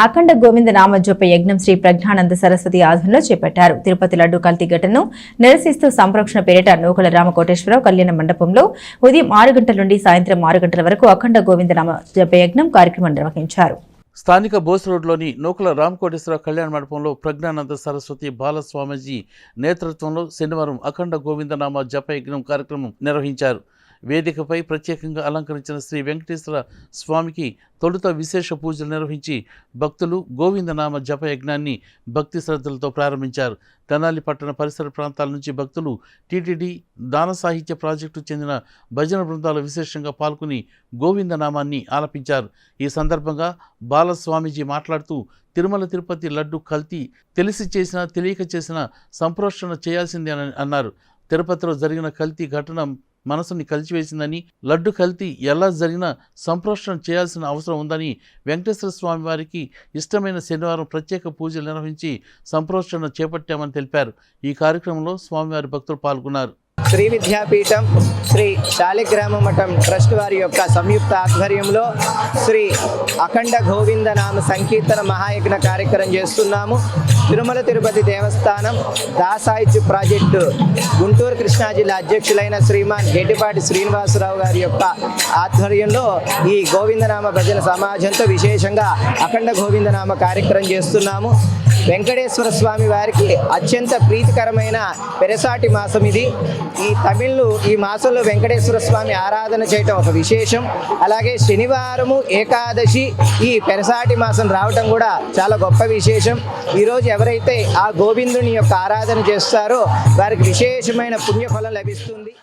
అఖండ గోవింద నామజప యజ్ఞం శ్రీ ప్రజ్ఞానంద సరస్వతి ఆధ్వర్యంలో చేపట్టారు. తిరుపతి లడ్డు కల్తీ ఘటనను నిరసిస్తూ సంరక్షణ పేరిట నూకల రామకోటేశ్వరరావు కళ్యాణ మండపంలో ఉదయం 6 గంటల నుండి సాయంత్రం 6 గంటల వరకు అఖండ గోవింద నామజప యజ్ఞం కార్యక్రమం నిర్వహించారు. స్థానిక బోస్ రోడ్లోని నూకల రామకోటేశ్వరరావు కళ్యాణ మండపంలో ప్రజ్ఞానంద సరస్వతి బాలస్వామీజీ నేతృత్వంలో శనివారం అఖండ గోవిందనామ జప యజ్ఞం కార్యక్రమం నిర్వహించారు. వేదికపై ప్రత్యేకంగా అలంకరించిన శ్రీ వెంకటేశ్వర స్వామికి తొలుత విశేష పూజలు నిర్వహించి భక్తులు గోవిందనామ జప యజ్ఞాన్ని భక్తి శ్రద్ధలతో ప్రారంభించారు. తెనాలి పట్టణ పరిసర ప్రాంతాల నుంచి భక్తులు టీటీడీ దాన సాహిత్య ప్రాజెక్టు చెందిన భజన బృందాలు విశేషంగా పాల్గొని గోవిందనామాన్ని ఆలపించారు. ఈ సందర్భంగా బాలస్వామీజీ మాట్లాడుతూ తిరుమల తిరుపతి లడ్డు కల్తీ తెలిసి చేసినా తెలియక చేసినా సంప్రోషణ చేయాల్సిందే అని అన్నారు. తిరుపతిలో జరిగిన కల్తీ ఘటన మనసుని కలిచివేసిందని, లడ్డు కల్తీ ఎలా జరిగినా సంప్రోషణ చేయాల్సిన అవసరం ఉందని, వెంకటేశ్వర స్వామి వారికి ఇష్టమైన శనివారం ప్రత్యేక పూజలు నిర్వహించి సంప్రోషణ చేపట్టామని తెలిపారు. ఈ కార్యక్రమంలో స్వామివారి భక్తులు పాల్గొన్నారు. శ్రీ విద్యాపీఠం శ్రీ శాలిగ్రామ మఠం ట్రస్ట్ వారి యొక్క సంయుక్త ఆధ్వర్యంలో శ్రీ అఖండ గోవింద నామ సంకీర్తన మహాయజ్ఞ కార్యక్రమం చేస్తున్నాము. తిరుమల తిరుపతి దేవస్థానం దాసాహిత్య ప్రాజెక్టు గుంటూరు కృష్ణా జిల్లా అధ్యక్షులైన శ్రీమాన్ గెడ్డిపాటి శ్రీనివాసరావు గారి యొక్క ఆధ్వర్యంలో ఈ గోవిందనామ భజన సమాజంతో విశేషంగా అఖండ గోవిందనామ కార్యక్రమం చేస్తున్నాము. వెంకటేశ్వర స్వామి వారికి అత్యంత ప్రీతికరమైన పెరసాటి మాసం ఇది. ఈ మాసంలో వెంకటేశ్వర స్వామి ఆరాధన చేయటం ఒక విశేషం. అలాగే శనివారము ఏకాదశి ఈ పెరసాటి మాసం రావటం కూడా చాలా గొప్ప విశేషం. ఈరోజు ఎవరైతే ఆ గోవిందుని యొక్క ఆరాధన చేస్తారో వారికి విశేషమైన పుణ్యఫలం లభిస్తుంది.